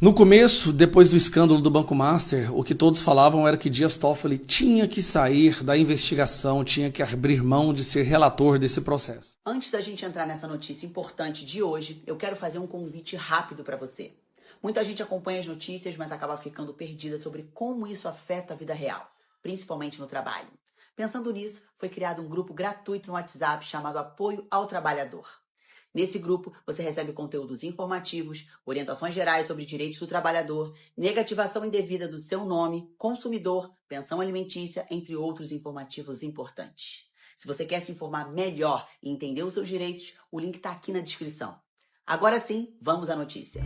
No começo, depois do escândalo do Banco Master, o que todos falavam era que Dias Toffoli tinha que sair da investigação, tinha que abrir mão de ser relator desse processo. Antes da gente entrar nessa notícia importante de hoje, eu quero fazer um convite rápido para você. Muita gente acompanha as notícias, mas acaba ficando perdida sobre como isso afeta a vida real, principalmente no trabalho. Pensando nisso, foi criado um grupo gratuito no WhatsApp chamado Apoio ao Trabalhador. Nesse grupo, você recebe conteúdos informativos, orientações gerais sobre direitos do trabalhador, negativação indevida do seu nome, consumidor, pensão alimentícia, entre outros informativos importantes. Se você quer se informar melhor e entender os seus direitos, o link está aqui na descrição. Agora sim, vamos à notícia.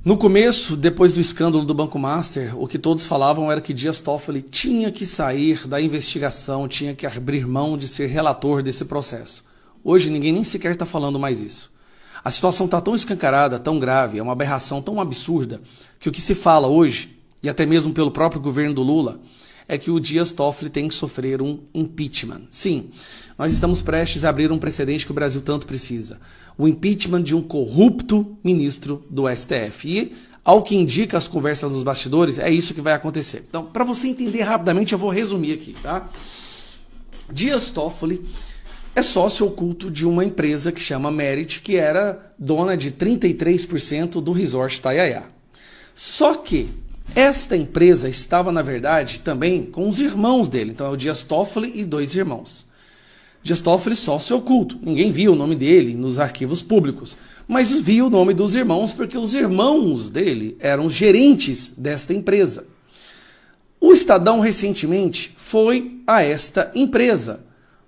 No começo, depois do escândalo do Banco Master, o que todos falavam era que Dias Toffoli tinha que sair da investigação, tinha que abrir mão de ser relator desse processo. Hoje ninguém nem sequer está falando mais isso. A situação está tão escancarada, tão grave, é uma aberração tão absurda, que o que se fala hoje, e até mesmo pelo próprio governo do Lula, é que o Dias Toffoli tem que sofrer um impeachment. Sim, nós estamos prestes a abrir um precedente que o Brasil tanto precisa. O impeachment de um corrupto ministro do STF. E, ao que indica as conversas dos bastidores, é isso que vai acontecer. Então, para você entender rapidamente, eu vou resumir aqui, tá? Dias Toffoli é sócio oculto de uma empresa que chama Merit, que era dona de 33% do Resort Itaiaia. Só que esta empresa estava, na verdade, também com os irmãos dele. Então é o Dias Toffoli e 2 irmãos. Dias Toffoli sócio oculto. Ninguém viu o nome dele nos arquivos públicos. Mas viu o nome dos irmãos porque os irmãos dele eram gerentes desta empresa. O Estadão recentemente foi a esta empresa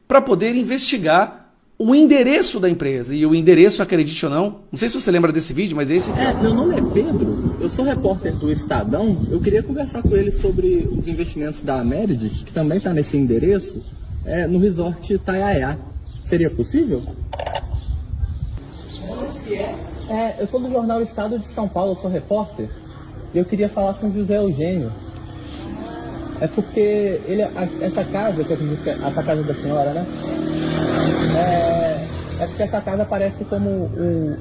para poder investigar o endereço da empresa. E o endereço, acredite ou não sei se você lembra desse vídeo, mas esse... Meu nome é Pedro, eu sou repórter do Estadão. Eu queria conversar com ele sobre os investimentos da Meredith, que também está nesse endereço, no Resort Itaiaia. Seria possível? Eu sou do jornal Estado de São Paulo, eu sou repórter. E eu queria falar com o José Eugênio. É porque essa casa, que eu acredito que é essa casa da senhora, né? É porque essa casa aparece como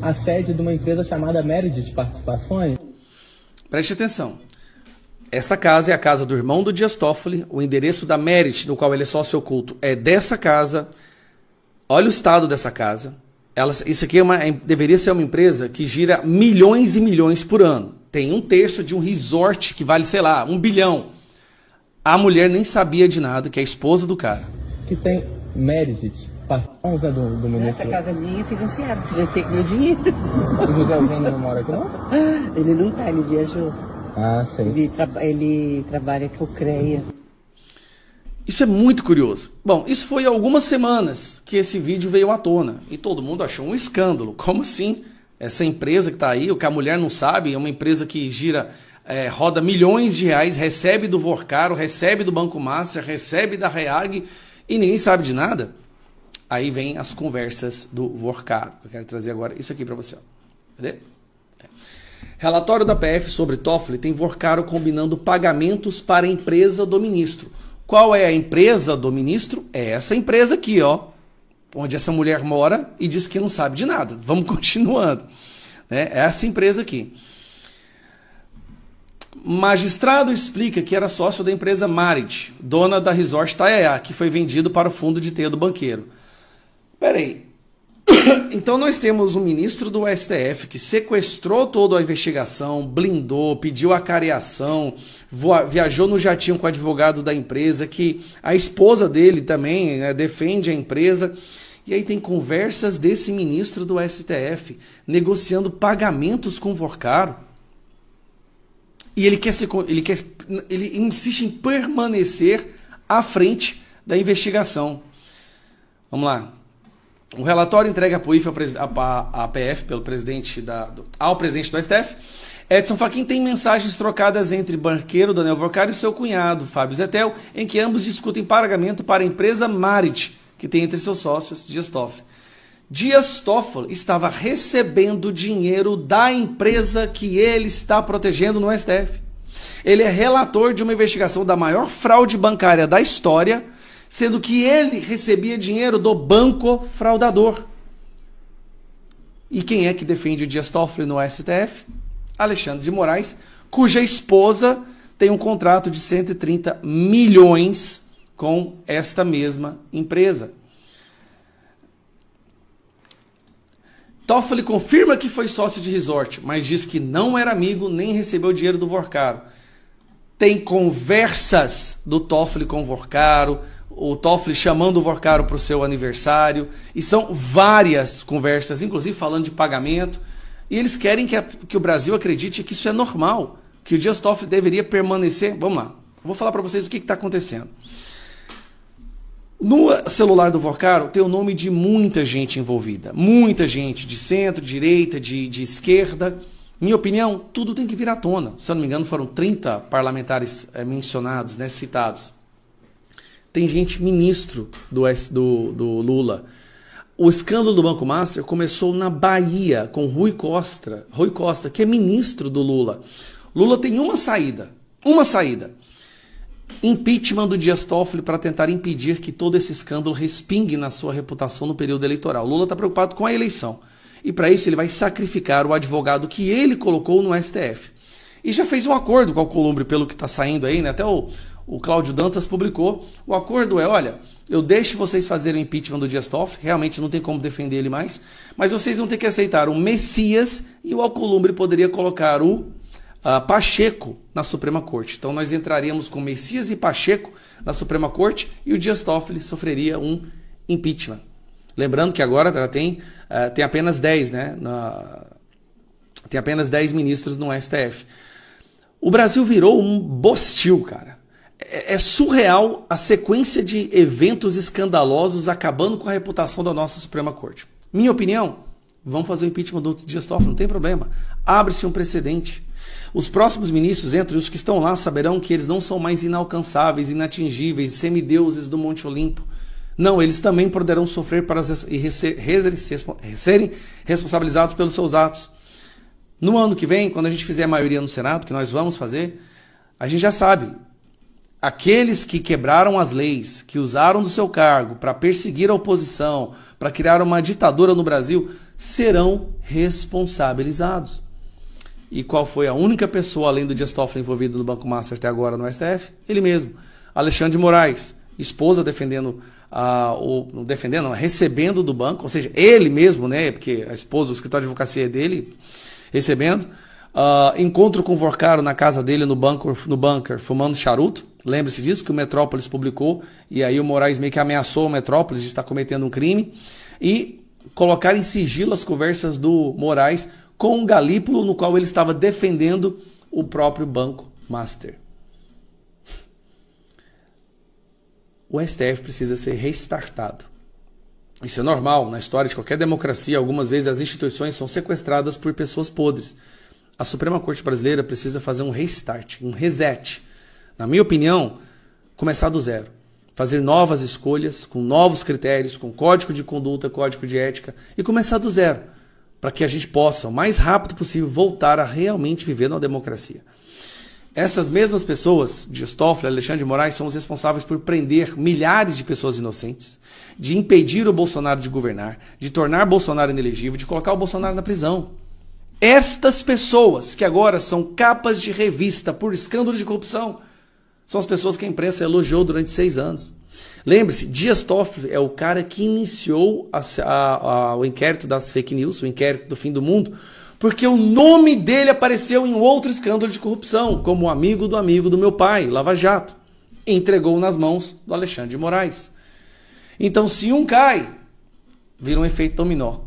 a sede de uma empresa chamada Meredith Participações. Preste atenção. Esta casa é a casa do irmão do Dias Toffoli. O endereço da Merit, do qual ele é sócio oculto, é dessa casa. Olha o estado dessa casa. Isso aqui deveria ser uma empresa que gira milhões e milhões por ano. Tem 1/3 de um resort que vale, sei lá, 1 bilhão. A mulher nem sabia de nada, que é a esposa do cara. Que tem Meredith Participações do ministro. Essa casa é minha financiada, financei com meu dinheiro. O José Eugênio não mora aqui, não? Ele não tá, ele viajou. Ah, sei. Ele trabalha com o CREA. Isso é muito curioso. Bom, isso foi há algumas semanas que esse vídeo veio à tona. E todo mundo achou um escândalo. Como assim? Essa empresa que está aí, o que a mulher não sabe, é uma empresa que gira, roda milhões de reais, recebe do Vorcaro, recebe do Banco Master, recebe da Reag e ninguém sabe de nada. Aí vem as conversas do Vorcaro. Eu quero trazer agora isso aqui para você. Ó. Cadê? Relatório da PF sobre Toffoli tem Vorcaro combinando pagamentos para a empresa do ministro. Qual é a empresa do ministro? É essa empresa aqui, ó, onde essa mulher mora e diz que não sabe de nada. Vamos continuando. É essa empresa aqui. Magistrado explica que era sócio da empresa Merit, dona da Resort Itaiaia, que foi vendido para o fundo de teia do banqueiro. Peraí. Então nós temos um ministro do STF que sequestrou toda a investigação, blindou, pediu acareação, viajou no jatinho com o advogado da empresa, que a esposa dele também defende a empresa. E aí tem conversas desse ministro do STF negociando pagamentos com o Vorcaro. E ele insiste em permanecer à frente da investigação. Vamos lá. O relatório entregue à PF pelo ao presidente do STF, Edson Fachin, tem mensagens trocadas entre o banqueiro Daniel Vorcaro e seu cunhado, Fábio Zettel, em que ambos discutem pagamento para a empresa Merit, que tem entre seus sócios Dias Toffoli. Dias Toffoli estava recebendo dinheiro da empresa que ele está protegendo no STF. Ele é relator de uma investigação da maior fraude bancária da história, sendo que ele recebia dinheiro do banco fraudador. E quem é que defende o Dias Toffoli no STF? Alexandre de Moraes, cuja esposa tem um contrato de 130 milhões com esta mesma empresa. Toffoli confirma que foi sócio de resort, mas diz que não era amigo nem recebeu dinheiro do Vorcaro. Tem conversas do Toffoli com o Vorcaro, o Toffoli chamando o Vorcaro para o seu aniversário, e são várias conversas, inclusive falando de pagamento, e eles querem que o Brasil acredite que isso é normal, que o Dias Toffoli deveria permanecer. Vamos lá, eu vou falar para vocês o que está acontecendo. No celular do Vorcaro tem o nome de muita gente envolvida, muita gente, de centro, de direita, de esquerda. Minha opinião, tudo tem que vir à tona. Se eu não me engano, foram 30 parlamentares mencionados, né, citados. Tem gente ministro do Lula. O escândalo do Banco Master começou na Bahia, com Rui Costa, que é ministro do Lula. Lula tem uma saída. Impeachment do Dias Toffoli para tentar impedir que todo esse escândalo respingue na sua reputação no período eleitoral. Lula está preocupado com a eleição. E para isso ele vai sacrificar o advogado que ele colocou no STF. E já fez um acordo com o Alcolumbre, pelo que está saindo aí, né? Até o Cláudio Dantas publicou. O acordo é, olha, eu deixo vocês fazerem o impeachment do Dias Toffoli, realmente não tem como defender ele mais, mas vocês vão ter que aceitar o Messias e o Alcolumbre poderia colocar o Pacheco na Suprema Corte. Então nós entraríamos com Messias e Pacheco na Suprema Corte e o Dias Toffoli sofreria um impeachment. Lembrando que agora tem apenas 10, né? Tem apenas 10 ministros no STF. O Brasil virou um bostil, cara. É surreal a sequência de eventos escandalosos acabando com a reputação da nossa Suprema Corte. Minha opinião, vamos fazer o impeachment do Dias Toffoli, não tem problema. Abre-se um precedente. Os próximos ministros, entre os que estão lá, saberão que eles não são mais inalcançáveis, inatingíveis, semideuses do Monte Olimpo. Não, eles também poderão sofrer e serem responsabilizados pelos seus atos. No ano que vem, quando a gente fizer a maioria no Senado, que nós vamos fazer, a gente já sabe. Aqueles que quebraram as leis, que usaram do seu cargo para perseguir a oposição, para criar uma ditadura no Brasil, serão responsabilizados. E qual foi a única pessoa, além do Dias Toffoli, envolvido no Banco Master até agora no STF? Ele mesmo, Alexandre de Moraes, esposa recebendo do banco, ou seja, ele mesmo, né, porque a esposa, o escritório de advocacia é dele, recebendo, encontro com o Vorcaro na casa dele no bunker, fumando charuto. Lembre-se disso, que o Metrópolis publicou, e aí o Moraes meio que ameaçou o Metrópolis de estar cometendo um crime, e colocar em sigilo as conversas do Moraes com um Galípolo, no qual ele estava defendendo o próprio Banco Master. O STF precisa ser restartado. Isso é normal na história de qualquer democracia. Algumas vezes as instituições são sequestradas por pessoas podres. A Suprema Corte Brasileira precisa fazer um restart, um reset. Na minha opinião, começar do zero. Fazer novas escolhas, com novos critérios, com código de conduta, código de ética, e começar do zero, para que a gente possa, o mais rápido possível, voltar a realmente viver na democracia. Essas mesmas pessoas, Dias Toffoli, Alexandre de Moraes, são os responsáveis por prender milhares de pessoas inocentes, de impedir o Bolsonaro de governar, de tornar Bolsonaro inelegível, de colocar o Bolsonaro na prisão. Estas pessoas, que agora são capas de revista por escândalo de corrupção, são as pessoas que a imprensa elogiou durante 6 anos. Lembre-se, Dias Toffoli é o cara que iniciou o inquérito das fake news, o inquérito do fim do mundo, porque o nome dele apareceu em outro escândalo de corrupção, como o amigo do meu pai, Lava Jato, e entregou nas mãos do Alexandre de Moraes. Então, se um cai, vira um efeito dominó.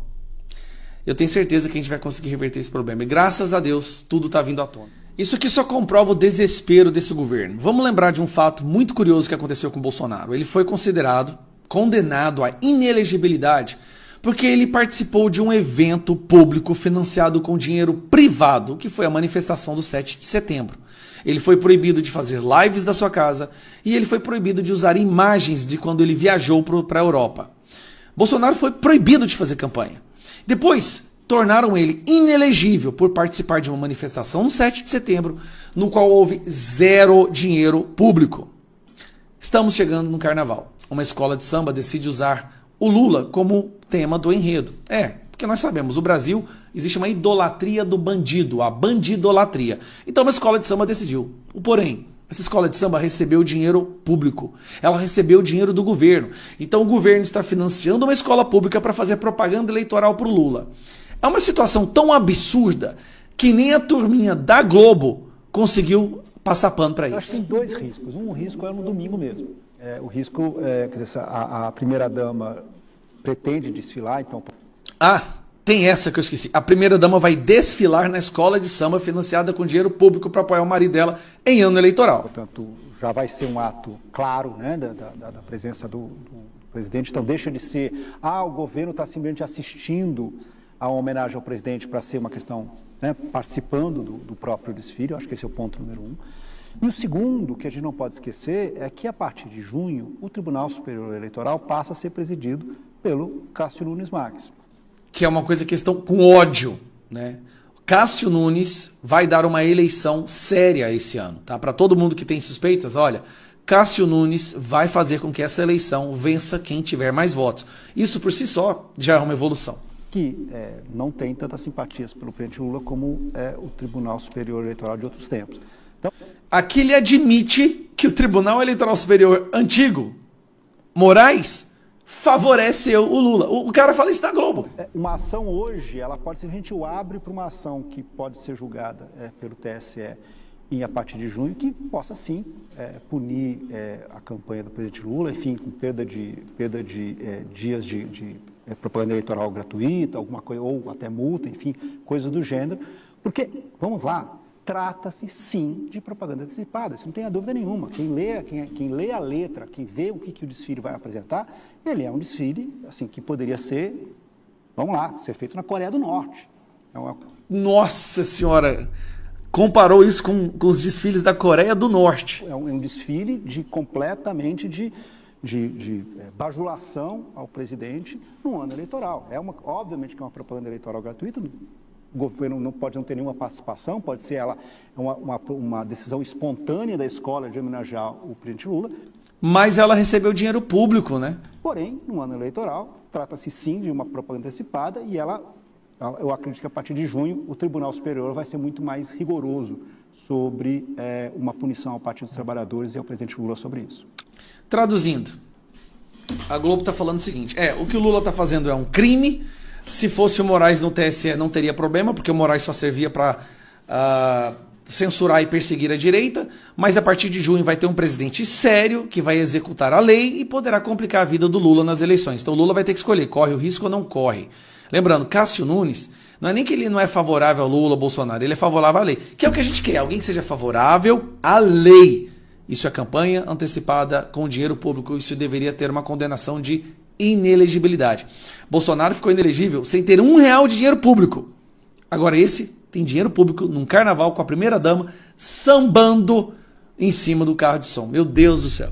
Eu tenho certeza que a gente vai conseguir reverter esse problema. E graças a Deus, tudo está vindo à tona. Isso aqui só comprova o desespero desse governo. Vamos lembrar de um fato muito curioso que aconteceu com o Bolsonaro. Ele foi condenado à inelegibilidade porque ele participou de um evento público financiado com dinheiro privado, que foi a manifestação do 7 de setembro. Ele foi proibido de fazer lives da sua casa e ele foi proibido de usar imagens de quando ele viajou para a Europa. Bolsonaro foi proibido de fazer campanha. Depois, tornaram ele inelegível por participar de uma manifestação no 7 de setembro, no qual houve 0 dinheiro público. Estamos chegando no carnaval. Uma escola de samba decide usar o Lula como tema do enredo. Porque nós sabemos, no Brasil existe uma idolatria do bandido, a bandidolatria. Então a escola de samba decidiu. Porém, essa escola de samba recebeu dinheiro público. Ela recebeu dinheiro do governo. Então o governo está financiando uma escola pública para fazer propaganda eleitoral para o Lula. É uma situação tão absurda que nem a turminha da Globo conseguiu passar pano para isso. Acho que tem dois riscos. Um risco é no domingo mesmo. O risco, quer dizer, a primeira-dama pretende desfilar, então... Ah, tem essa que eu esqueci. A primeira-dama vai desfilar na escola de samba financiada com dinheiro público para apoiar o marido dela em ano eleitoral. Portanto, já vai ser um ato claro, né, da presença do presidente. Então, deixa de ser, o governo está simplesmente assistindo a uma homenagem ao presidente para ser uma questão, né, participando do próprio desfile. Eu acho que esse é o ponto número 1. E o segundo, que a gente não pode esquecer, é que a partir de junho, o Tribunal Superior Eleitoral passa a ser presidido pelo Cássio Nunes Marques. Que é uma coisa que estão com ódio, né? Cássio Nunes vai dar uma eleição séria esse ano, tá? Para todo mundo que tem suspeitas, olha, Cássio Nunes vai fazer com que essa eleição vença quem tiver mais votos. Isso por si só já é uma evolução. Que não tem tantas simpatias pelo presidente Lula como o Tribunal Superior Eleitoral de outros tempos. Então, aqui ele admite que o Tribunal Eleitoral Superior antigo, Moraes, favoreceu o Lula. O cara fala isso na Globo. Uma ação hoje, ela pode ser, a gente o abre para uma ação que pode ser julgada pelo TSE a partir de junho, que possa sim punir a campanha do presidente Lula, enfim, com perda de dias de propaganda eleitoral gratuita, alguma coisa, ou até multa, enfim, coisas do gênero. Porque, vamos lá, trata-se sim de propaganda antecipada, isso não tem a dúvida nenhuma. Quem lê a letra, quem vê o que o desfile vai apresentar, ele é um desfile assim, que poderia ser, vamos lá, ser feito na Coreia do Norte. Nossa Senhora! Comparou isso com os desfiles da Coreia do Norte. É um desfile completamente de bajulação ao presidente no ano eleitoral. Obviamente que é uma propaganda eleitoral gratuita. O governo não pode não ter nenhuma participação, pode ser uma decisão espontânea da escola de homenagear o presidente Lula. Mas ela recebeu dinheiro público, né? Porém, no ano eleitoral, trata-se sim de uma propaganda antecipada e eu acredito que a partir de junho o Tribunal Superior vai ser muito mais rigoroso sobre uma punição ao Partido dos Trabalhadores e ao presidente Lula sobre isso. Traduzindo, a Globo está falando o seguinte, o que o Lula está fazendo é um crime. Se fosse o Moraes no TSE não teria problema, porque o Moraes só servia para censurar e perseguir a direita, mas a partir de junho vai ter um presidente sério que vai executar a lei e poderá complicar a vida do Lula nas eleições. Então o Lula vai ter que escolher, corre o risco ou não corre. Lembrando, Cássio Nunes, não é nem que ele não é favorável ao Lula ou Bolsonaro, ele é favorável à lei, que é o que a gente quer, alguém que seja favorável à lei. Isso é campanha antecipada com dinheiro público, isso deveria ter uma condenação de inelegibilidade. Bolsonaro ficou inelegível sem ter R$1 de dinheiro público. Agora esse tem dinheiro público num carnaval com a primeira-dama sambando em cima do carro de som. Meu Deus do céu.